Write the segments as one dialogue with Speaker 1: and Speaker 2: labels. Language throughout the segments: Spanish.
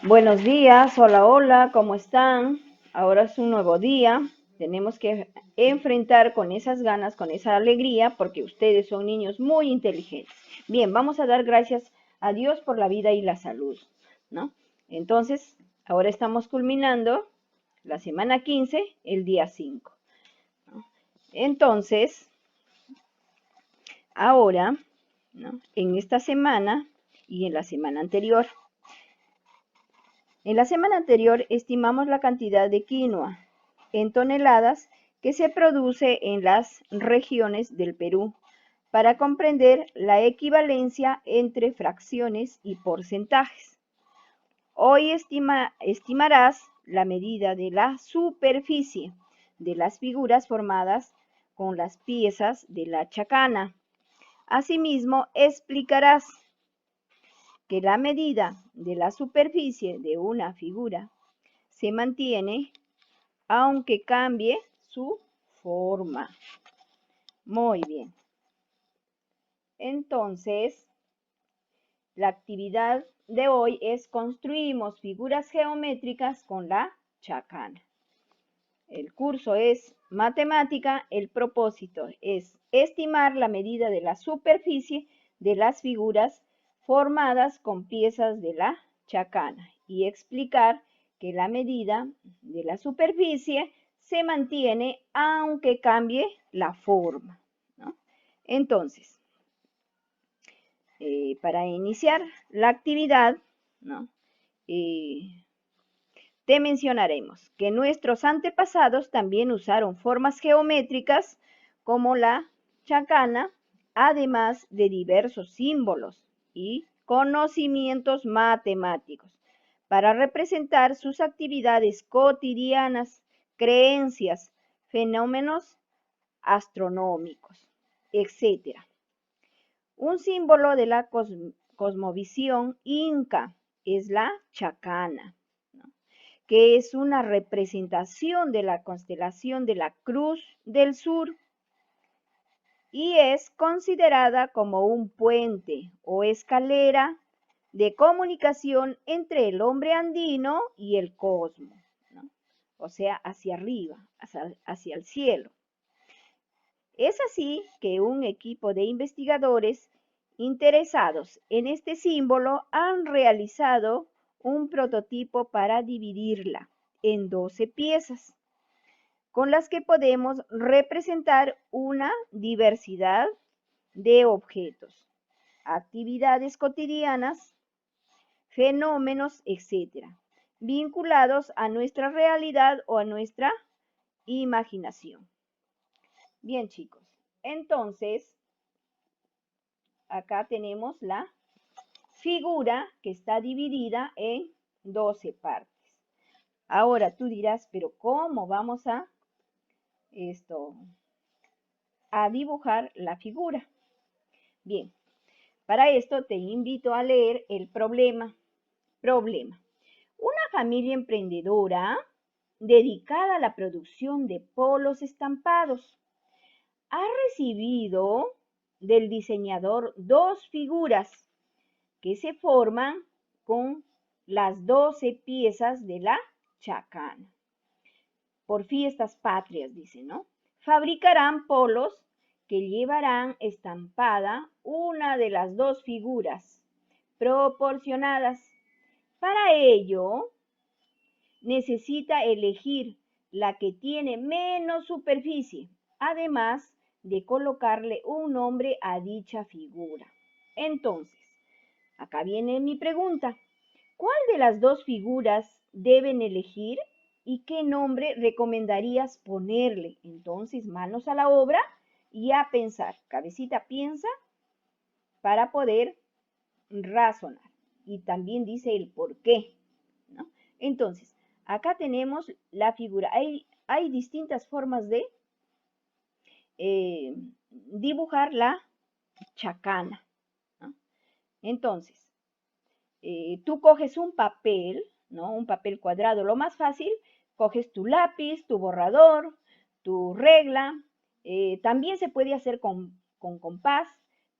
Speaker 1: Buenos días, hola, hola, ¿cómo están? Ahora es un nuevo día, tenemos que enfrentar con esas ganas, con esa alegría, porque ustedes son niños muy inteligentes. Bien, vamos a dar gracias a Dios por la vida y la salud, ¿no? Entonces, ahora estamos culminando la semana 15, el día 5, ¿no? Entonces, ahora, ¿no? En esta semana y en la semana anterior, en la semana anterior estimamos la cantidad de quinoa en toneladas que se produce en las regiones del Perú para comprender la equivalencia entre fracciones y porcentajes. Hoy estimarás la medida de la superficie de las figuras formadas con las piezas de la chacana. Asimismo, explicarás que la medida de la superficie de una figura se mantiene aunque cambie su forma. Muy bien. Entonces, la actividad de hoy es construimos figuras geométricas con la chacana. El curso es matemática, el propósito es estimar la medida de la superficie de las figuras formadas con piezas de la chacana y explicar que la medida de la superficie se mantiene aunque cambie la forma, ¿no? Entonces, para iniciar la actividad, ¿no? Eh, Te mencionaremos que nuestros antepasados también usaron formas geométricas como la chacana, además de diversos símbolos y conocimientos matemáticos para representar sus actividades cotidianas, creencias, fenómenos astronómicos, etc. Un símbolo de la cosmovisión inca es la chacana, ¿no? Que es una representación de la constelación de la Cruz del Sur y es considerada como un puente o escalera de comunicación entre el hombre andino y el cosmos, ¿no? O sea, hacia arriba, hacia el cielo. Es así que un equipo de investigadores interesados en este símbolo han realizado un prototipo para dividirla en 12 piezas, con las que podemos representar una diversidad de objetos, actividades cotidianas, fenómenos, etcétera, vinculados a nuestra realidad o a nuestra imaginación. Bien, chicos, entonces acá tenemos la figura que está dividida en 12 partes. Ahora tú dirás, pero ¿cómo vamos esto, a dibujar la figura? Bien, para esto te invito a leer el problema. Problema. Una familia emprendedora dedicada a la producción de polos estampados ha recibido del diseñador dos figuras que se forman con las 12 piezas de la chacana. Por fiestas patrias, dice, ¿no? Fabricarán polos que llevarán estampada una de las dos figuras proporcionadas. Para ello, necesita elegir la que tiene menos superficie, además de colocarle un nombre a dicha figura. Entonces, acá viene mi pregunta. ¿Cuál de las dos figuras deben elegir y qué nombre recomendarías ponerle? Entonces, manos a la obra y a pensar. Cabecita piensa para poder razonar. Y también dice el por qué, ¿no? Entonces, acá tenemos la figura. Hay distintas formas de dibujar la chacana, ¿no? Entonces, tú coges un papel, ¿no? Un papel cuadrado, lo más fácil, coges tu lápiz, tu borrador, tu regla, también se puede hacer con compás,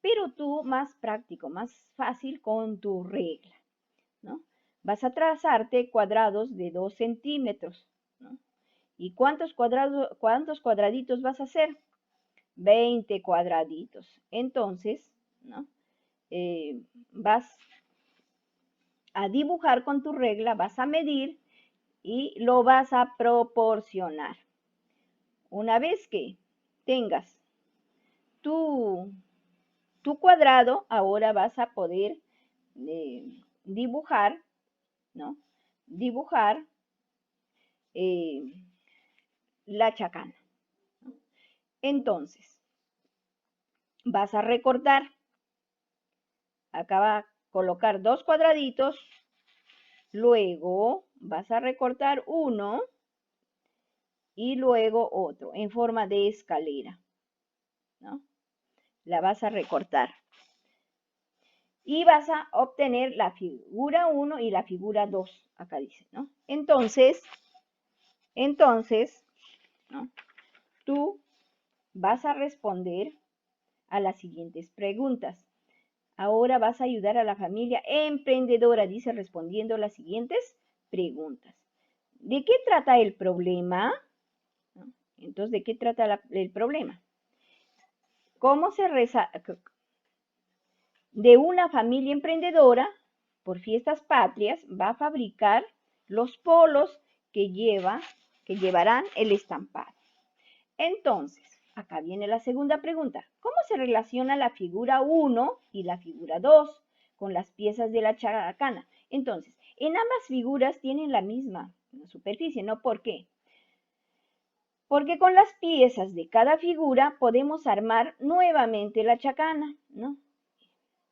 Speaker 1: pero tú más práctico, más fácil con tu regla, ¿no? vas a trazarte cuadrados de 2 centímetros, ¿no? ¿Y cuántos cuadraditos vas a hacer? 20 cuadraditos. Entonces, ¿no? Vas a dibujar con tu regla, vas a medir y lo vas a proporcionar. Una vez que tengas tu cuadrado, ahora vas a poder dibujar, ¿no? Dibujar la chacana. Entonces, vas a recortar. Acá va a colocar 2 cuadraditos. Luego vas a recortar uno y luego otro en forma de escalera, ¿no? La vas a recortar. Y vas a obtener la figura 1 y la figura 2. Acá dice, ¿no? Entonces, ¿no? Tú vas a responder a las siguientes preguntas. Ahora vas a ayudar a la familia emprendedora, dice, respondiendo las siguientes preguntas. ¿De qué trata el problema? ¿No? Entonces, ¿de qué trata el problema? ¿Cómo se de una familia emprendedora por fiestas patrias va a fabricar los polos que llevarán el estampado? Entonces, acá viene la segunda pregunta. ¿Cómo se relaciona la figura 1 y la figura 2 con las piezas de la chacana? Entonces, en ambas figuras tienen la misma superficie, ¿no? ¿Por qué? Porque con las piezas de cada figura podemos armar nuevamente la chacana, ¿no?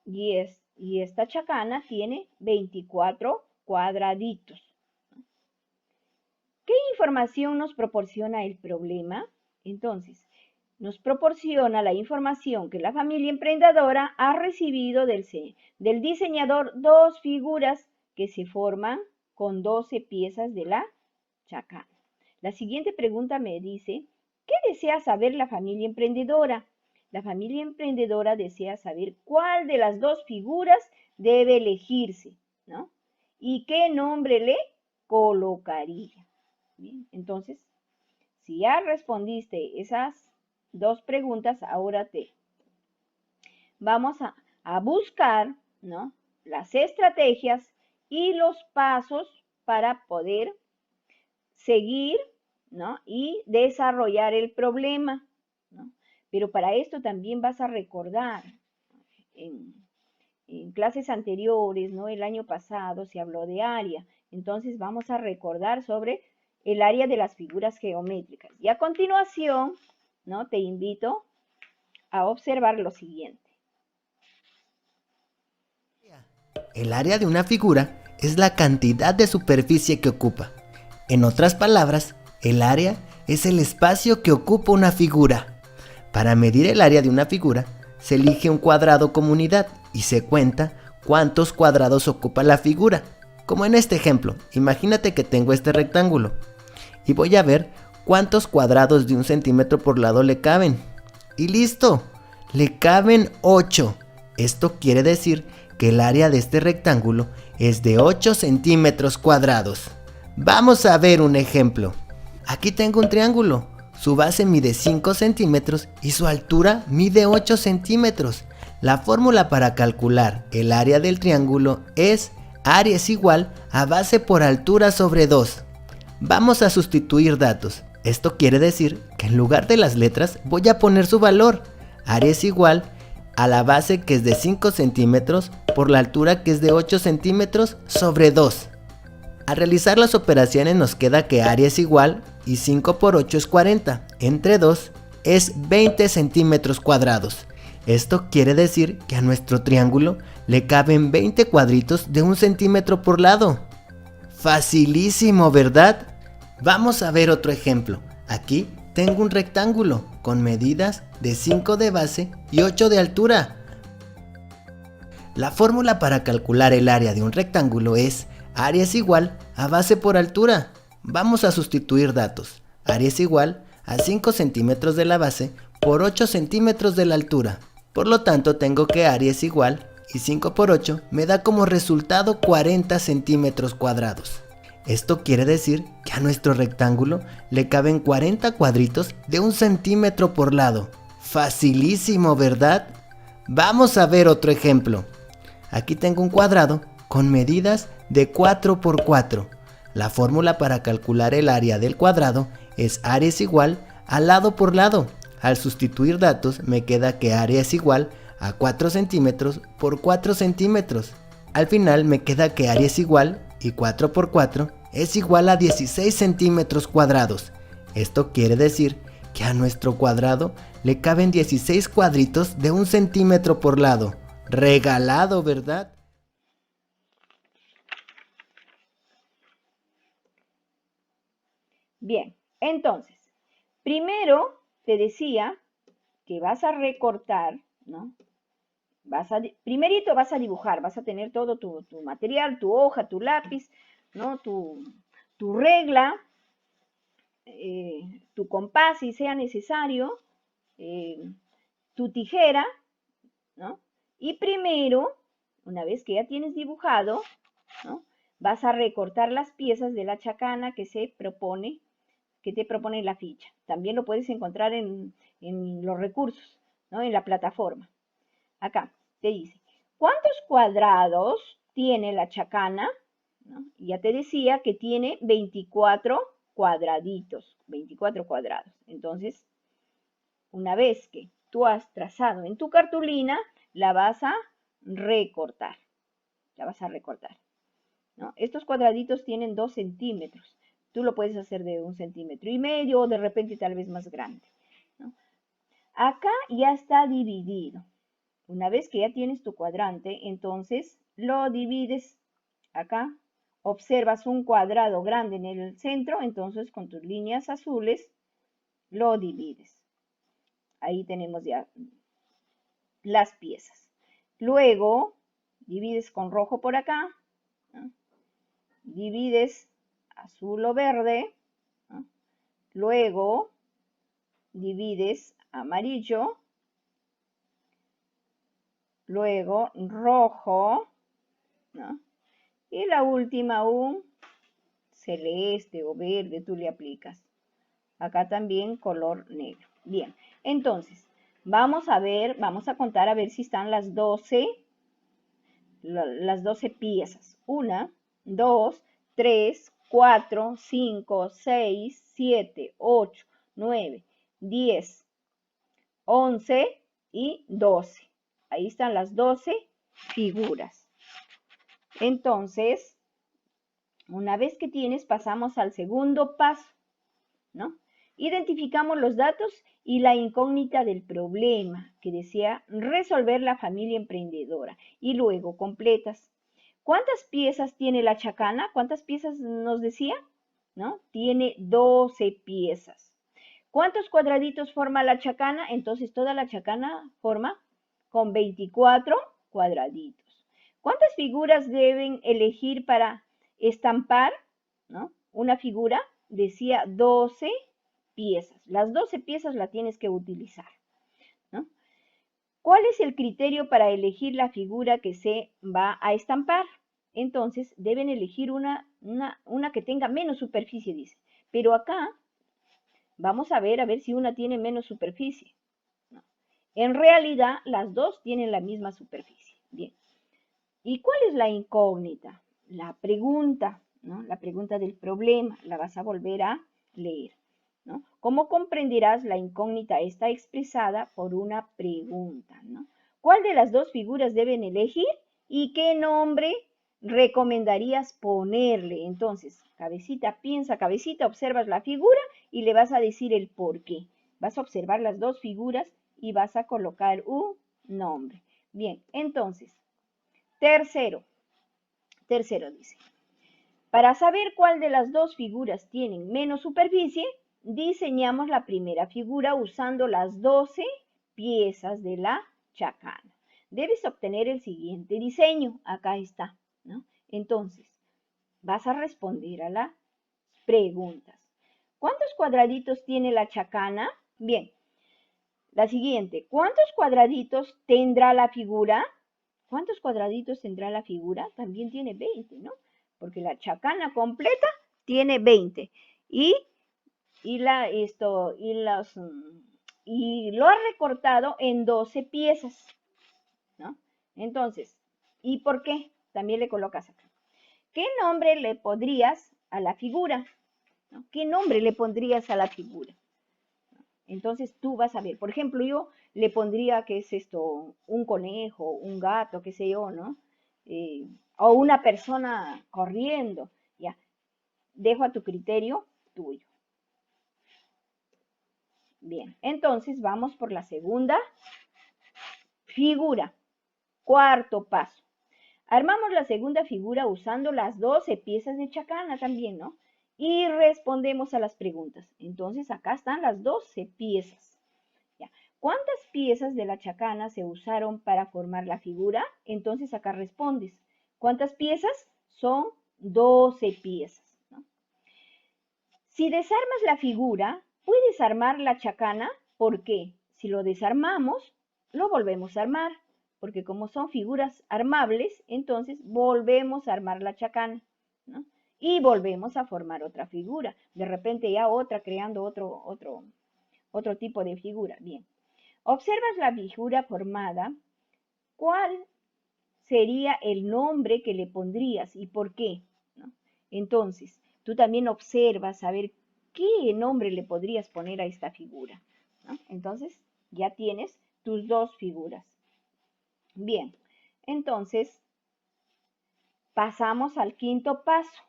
Speaker 1: Y esta chacana tiene 24 cuadraditos. ¿Qué información nos proporciona el problema? Entonces, nos proporciona la información que la familia emprendedora ha recibido del diseñador 2 figuras que se forman con 12 piezas de la chacana. La siguiente pregunta me dice, ¿qué desea saber la familia emprendedora? La familia emprendedora desea saber cuál de las 2 figuras debe elegirse, ¿no? Y qué nombre le colocaría. Bien, entonces, si ya respondiste esas 2 preguntas, ahora vamos a buscar, ¿no? Las estrategias y los pasos para poder seguir, ¿no? Y desarrollar el problema, ¿no? Pero para esto también vas a recordar en clases anteriores, ¿no? El año pasado se habló de área, entonces vamos a recordar sobre el área de las figuras geométricas. Y a continuación, ¿no? Te invito a observar lo siguiente.
Speaker 2: El área de una figura es la cantidad de superficie que ocupa. En otras palabras, el área es el espacio que ocupa una figura. Para medir el área de una figura, se elige un cuadrado como unidad y se cuenta cuántos cuadrados ocupa la figura. Como en este ejemplo, imagínate que tengo este rectángulo y voy a ver cuántos cuadrados de 1 centímetro por lado le caben. Y listo, le caben 8. Esto quiere decir que el área de este rectángulo es de 8 centímetros cuadrados. Vamos a ver un ejemplo. Aquí tengo un triángulo. Su base mide 5 centímetros y su altura mide 8 centímetros. La fórmula para calcular el área del triángulo es área es igual a base por altura sobre 2. Vamos a sustituir datos. Esto quiere decir que en lugar de las letras voy a poner su valor. Área es igual a la base que es de 5 centímetros por la altura que es de 8 centímetros sobre 2. Al realizar las operaciones nos queda que área es igual y 5 por 8 es 40, entre 2 es 20 centímetros cuadrados. Esto quiere decir que a nuestro triángulo le caben 20 cuadritos de 1 centímetro por lado. Facilísimo, ¿verdad? Vamos a ver otro ejemplo. Aquí tengo un rectángulo con medidas de 5 de base y 8 de altura. La fórmula para calcular el área de un rectángulo es área es igual a base por altura. Vamos a sustituir datos. Área es igual a 5 centímetros de la base por 8 centímetros de la altura. Por lo tanto, tengo que área es igual y 5 por 8 me da como resultado 40 centímetros cuadrados. Esto quiere decir que a nuestro rectángulo le caben 40 cuadritos de 1 centímetro por lado. Facilísimo, ¿verdad? Vamos a ver otro ejemplo. Aquí tengo un cuadrado con medidas de 4 por 4. La fórmula para calcular el área del cuadrado es área es igual a lado por lado. Al sustituir datos me queda que área es igual a 4 centímetros por 4 centímetros. Al final me queda que área es igual y 4 por 4 es igual a 16 centímetros cuadrados. Esto quiere decir que a nuestro cuadrado le caben 16 cuadritos de 1 centímetro por lado. Regalado, ¿verdad?
Speaker 1: Bien, entonces, primero te decía que vas a recortar, ¿no? Primerito vas a dibujar, vas a tener todo tu material, tu hoja, tu lápiz, ¿no? Tu regla, tu compás si sea necesario, tu tijera, ¿no? Y primero, una vez que ya tienes dibujado, ¿no? Vas a recortar las piezas de la chacana que te propone la ficha. También lo puedes encontrar en los recursos, ¿no? En la plataforma. Acá te dice, ¿cuántos cuadrados tiene la chacana? ¿No? Ya te decía que tiene 24 cuadraditos, 24 cuadrados. Entonces, una vez que tú has trazado en tu cartulina, la vas a recortar. La vas a recortar, ¿no? Estos cuadraditos tienen 2 centímetros. Tú lo puedes hacer de 1,5 centímetros o de repente tal vez más grande, ¿no? Acá ya está dividido. Una vez que ya tienes tu cuadrante, entonces lo divides acá. Observas un cuadrado grande en el centro, entonces con tus líneas azules lo divides. Ahí tenemos ya las piezas. Luego divides con rojo por acá, ¿no? Divides azul o verde, ¿no? Luego divides amarillo, luego rojo, ¿no? Y la última un celeste o verde, tú le aplicas. Acá también color negro. Bien, entonces vamos a ver, vamos a contar a ver si están las 12 piezas. 1, 2, 3, 4, 5, 6, 7, 8, 9, 10, 11 y 12. Ahí están las 12 figuras. Entonces, una vez que tienes, pasamos al segundo paso, ¿no? Identificamos los datos y la incógnita del problema que desea resolver la familia emprendedora. Y luego completas. ¿Cuántas piezas tiene la chacana? ¿Cuántas piezas nos decía? ¿No? Tiene 12 piezas. ¿Cuántos cuadraditos forma la chacana? Entonces toda la chacana forma con 24 cuadraditos. ¿Cuántas figuras deben elegir para estampar, ¿no? Una figura? Decía 12 piezas. Las 12 piezas la tienes que utilizar, ¿no? ¿Cuál es el criterio para elegir la figura que se va a estampar? Entonces deben elegir una que tenga menos superficie, dice. Pero acá vamos a ver si una tiene menos superficie, ¿no? En realidad las dos tienen la misma superficie. Bien. ¿Y cuál es la incógnita? La pregunta, ¿no? La pregunta del problema. La vas a volver a leer, ¿no? Como comprenderás, la incógnita está expresada por una pregunta, ¿no? ¿Cuál de las dos figuras deben elegir y qué nombre recomendarías ponerle? Entonces, cabecita, piensa, cabecita, observas la figura y le vas a decir el por qué. Vas a observar las dos figuras y vas a colocar un nombre. Bien, entonces, tercero dice, para saber cuál de las dos figuras tienen menos superficie, diseñamos la primera figura usando las 12 piezas de la chacana. Debes obtener el siguiente diseño. Acá está, ¿no? Entonces, vas a responder a las preguntas. ¿Cuántos cuadraditos tiene la chacana? Bien, la siguiente. ¿Cuántos cuadraditos tendrá la figura? ¿Cuántos cuadraditos tendrá la figura? También tiene 20, ¿no? Porque la chacana completa tiene 20. Y lo ha recortado en 12 piezas, ¿no? Entonces, ¿y por qué? También le colocas acá. ¿Qué nombre le pondrías a la figura? ¿No? ¿Qué nombre le pondrías a la figura? Entonces tú vas a ver, por ejemplo, yo le pondría que es esto, un conejo, un gato, qué sé yo, ¿no? O una persona corriendo, ya. Dejo a tu criterio tuyo. Bien, entonces vamos por la segunda figura. Cuarto paso. Armamos la segunda figura usando las 12 piezas de chacana también, ¿no? Y respondemos a las preguntas. Entonces acá están las 12 piezas. ¿Ya? ¿Cuántas piezas de la chacana se usaron para formar la figura? Entonces acá respondes. ¿Cuántas piezas? Son 12 piezas, ¿no? Si desarmas la figura, puedes armar la chacana. ¿Por qué? Si lo desarmamos, lo volvemos a armar. Porque como son figuras armables, entonces volvemos a armar la chacana, ¿no? Y volvemos a formar otra figura. De repente ya otra, creando otro tipo de figura. Bien. Observas la figura formada. ¿Cuál sería el nombre que le pondrías y por qué? ¿No? Entonces, tú también observas a ver qué nombre le podrías poner a esta figura, ¿no? Entonces, ya tienes tus dos figuras. Bien, entonces, pasamos al quinto paso.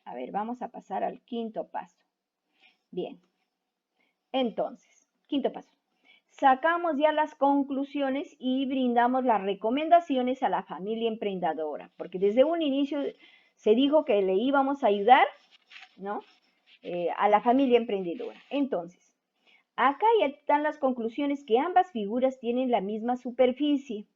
Speaker 1: A ver, vamos a pasar al quinto paso. Bien, entonces, quinto paso. Sacamos ya las conclusiones y brindamos las recomendaciones a la familia emprendedora, porque desde un inicio se dijo que le íbamos a ayudar, ¿no? A la familia emprendedora. Entonces, acá ya están las conclusiones que ambas figuras tienen la misma superficie.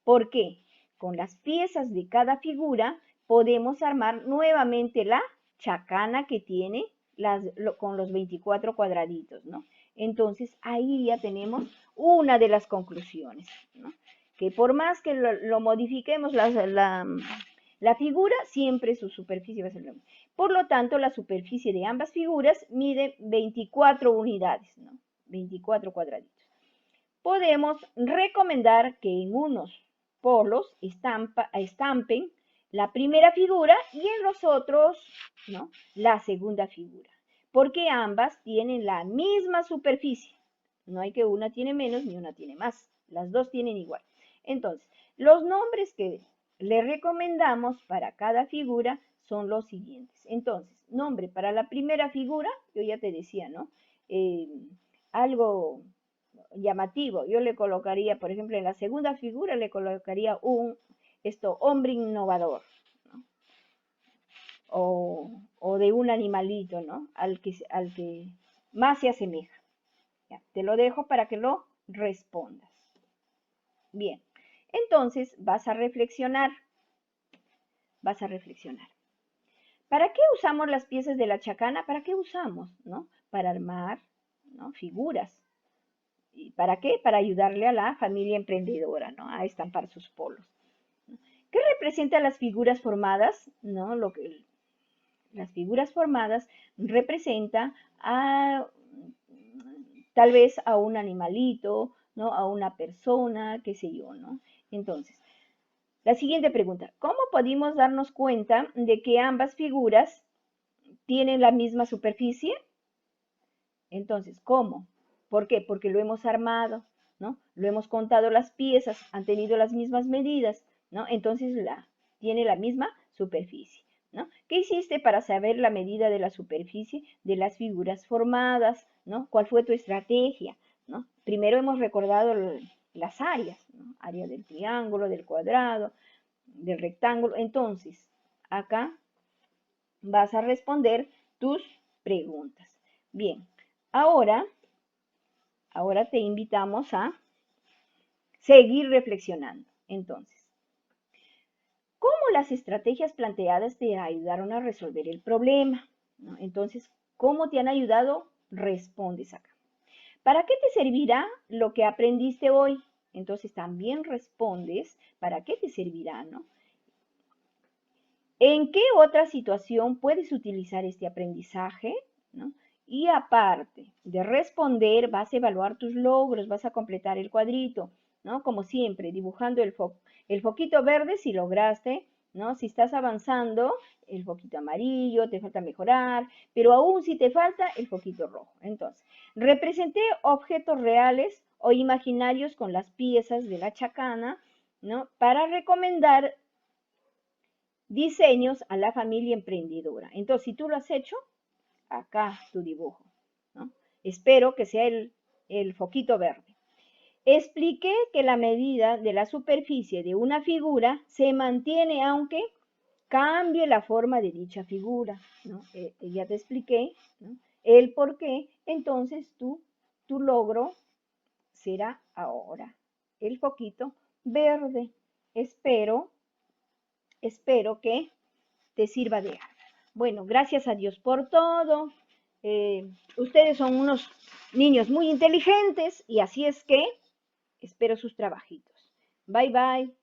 Speaker 1: ¿Por qué? Con las piezas de cada figura podemos armar nuevamente la chacana que tiene con los 24 cuadraditos, ¿no? Entonces, ahí ya tenemos una de las conclusiones, ¿no? Que por más que lo modifiquemos la figura, siempre su superficie va a ser la misma. Por lo tanto, la superficie de ambas figuras mide 24 unidades, ¿no? 24 cuadraditos. Podemos recomendar que en unos polos estampen la primera figura y en los otros, ¿no?, la segunda figura, porque ambas tienen la misma superficie. No hay que una tiene menos ni una tiene más, las dos tienen igual. Entonces, los nombres que le recomendamos para cada figura son los siguientes. Entonces, nombre para la primera figura, yo ya te decía, ¿no? Algo llamativo. Yo le colocaría, por ejemplo, en la segunda figura le colocaría hombre innovador, ¿no? O de un animalito, ¿no? Al que más se asemeja. Ya, te lo dejo para que lo respondas. Bien, entonces vas a reflexionar. Vas a reflexionar. ¿Para qué usamos las piezas de la chacana? ¿Para qué usamos, no? Para armar, ¿no?, figuras. ¿Y para qué? Para ayudarle a la familia emprendedora, ¿no?, a estampar sus polos. ¿Qué representan las figuras formadas? ¿No? Las figuras formadas representan tal vez a un animalito, ¿no?, a una persona, qué sé yo, ¿no? Entonces, la siguiente pregunta, ¿cómo podemos darnos cuenta de que ambas figuras tienen la misma superficie? Entonces, ¿cómo? ¿Por qué? Porque lo hemos armado, ¿no? Lo hemos contado las piezas, han tenido las mismas medidas, ¿no? Entonces tiene la misma superficie, ¿no? ¿Qué hiciste para saber la medida de la superficie de las figuras formadas, ¿no? ¿Cuál fue tu estrategia, ¿no? Primero hemos recordado las áreas, ¿no? Área del triángulo, del cuadrado, del rectángulo. Entonces, acá vas a responder tus preguntas. Bien, ahora te invitamos a seguir reflexionando. Entonces, ¿cómo las estrategias planteadas te ayudaron a resolver el problema? ¿No? Entonces, ¿cómo te han ayudado? Respondes acá. ¿Para qué te servirá lo que aprendiste hoy? entonces también respondes para qué te servirá, ¿no? ¿En qué otra situación puedes utilizar este aprendizaje? ¿No? Y aparte de responder, vas a evaluar tus logros, vas a completar el cuadrito, ¿no? Como siempre, dibujando el foquito verde si lograste, ¿no? Si estás avanzando, el foquito amarillo, te falta mejorar, pero aún si te falta, el foquito rojo. Entonces, representé objetos reales o imaginarios con las piezas de la chacana, ¿no? Para recomendar diseños a la familia emprendedora. Entonces, si tú lo has hecho, acá tu dibujo, ¿no? Espero que sea el foquito verde. Expliqué que la medida de la superficie de una figura se mantiene aunque cambie la forma de dicha figura, ¿no? Ya te expliqué, ¿no? El por qué, entonces tu logro será ahora el foquito verde. Espero que te sirva de algo. Bueno, gracias a Dios por todo. Ustedes son unos niños muy inteligentes y así es que espero sus trabajitos. Bye bye.